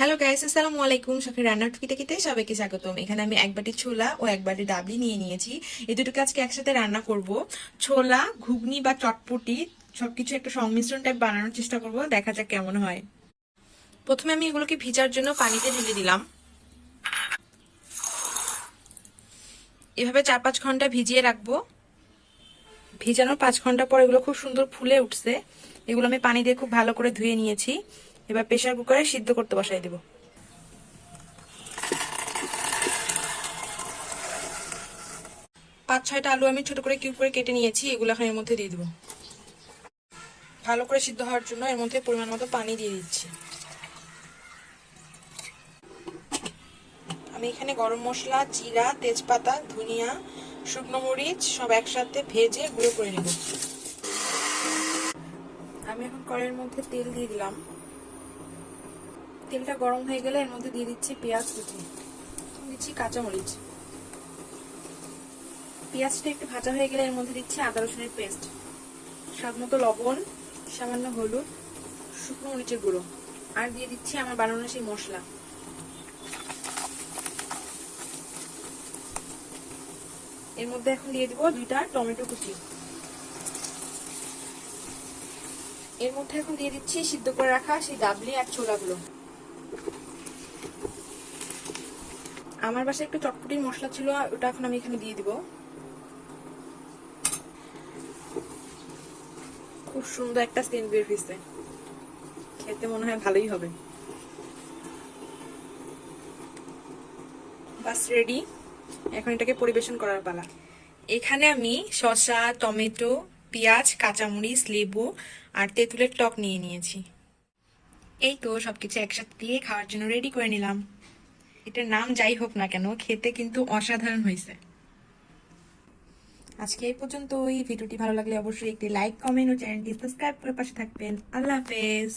Hello guys, আসসালামু আলাইকুম। শখের রান্নার টুকিটাকিতে সবাইকে স্বাগতম। এখানে আমি এক বাটি ছোলা ও এক বাটি ডাবলি নিয়ে নিয়েছি। এই দুটোকে আজকে একসাথে রান্না করব। ছোলা, ঘুগনি বা চটপটি সবকিছু একটা সংমিশ্রণ টাইপ বানানোর চেষ্টা করব। দেখা যাক কেমন হয়। প্রথমে আমি এগুলোকে ভিজার জন্য পানিতে ঢেলে দিলাম। এভাবে 4-5 ঘন্টা ভিজিয়ে রাখবো। ভিজানোর 5 ঘন্টা পর এগুলো খুব সুন্দর ফুলে উঠছে। এগুলো আমি পানি দিয়ে খুব ভালো করে ধুয়ে নিয়েছি। এবার প্রেসার কুকারে সিদ্ধ করতে বসাই দেবো। 5-6টা আলু আমি ছোট করে কিউব করে কেটে নিয়েছি। এগুলো এখন এর মধ্যে দিয়ে দেবো। ভালো করে সিদ্ধ হওয়ার জন্য এর মধ্যে পরিমাণ মতো পানি দিয়ে দিচ্ছি। আমি এখানে গরম মশলা, জিরা, তেজপাতা, ধনিয়া, শুকনো মরিচ সব একসাথে ভেজে গুঁড়ো করে নেব। আমি এখন কড়াইয়ের মধ্যে তেল দিয়ে দিলাম। তেলটা গরম হয়ে গেলে এর মধ্যে দিয়ে দিচ্ছি পেঁয়াজ কুচি, দিচ্ছি কাঁচামরিচ। পেঁয়াজটা একটু ভাজা হয়ে গেলে এর মধ্যে দিচ্ছি আদা রসুনের পেস্ট, স্বাদ মতো লবণ, সামান্য হলুদ, শুকনো মরিচের গুঁড়ো, আর দিয়ে দিচ্ছি আমার বানানো সেই মশলা। এর মধ্যে এখন দিয়ে দিব 2টা টমেটো কুচি। এর মধ্যে এখন দিয়ে দিচ্ছি সিদ্ধ করে রাখা সেই ডাবলি আর ছোলাগুলো। আমার বাসায় একটু চটপটির মশলা ছিল, ওটা এখন আমি এখানে দিয়ে দিব। খুব সুন্দর একটা সেন্ট বের হয়েছে, খেতে মনে হয় ভালোই হবে। বাস রেডি। এখন এটাকে পরিবেশন করার পালা। এখানে আমি শসা, টমেটো, পেঁয়াজ, কাঁচামরিচ, লেবু আর তেঁতুলের টক নিয়ে নিয়েছি। এই তো সবকিছু একসাথে দিয়ে খাওয়ার জন্য রেডি করে নিলাম। এটার নাম যাই হোক না কেন, খেতে কিন্তু অসাধারণ হয়েছে। আজকে এই পর্যন্ত। এই ভিডিওটি ভালো লাগলে অবশ্যই একটি লাইক, কমেন্ট ও চ্যানেলটি সাবস্ক্রাইব করে পাশে থাকবেন। আল্লাহ হাফেজ।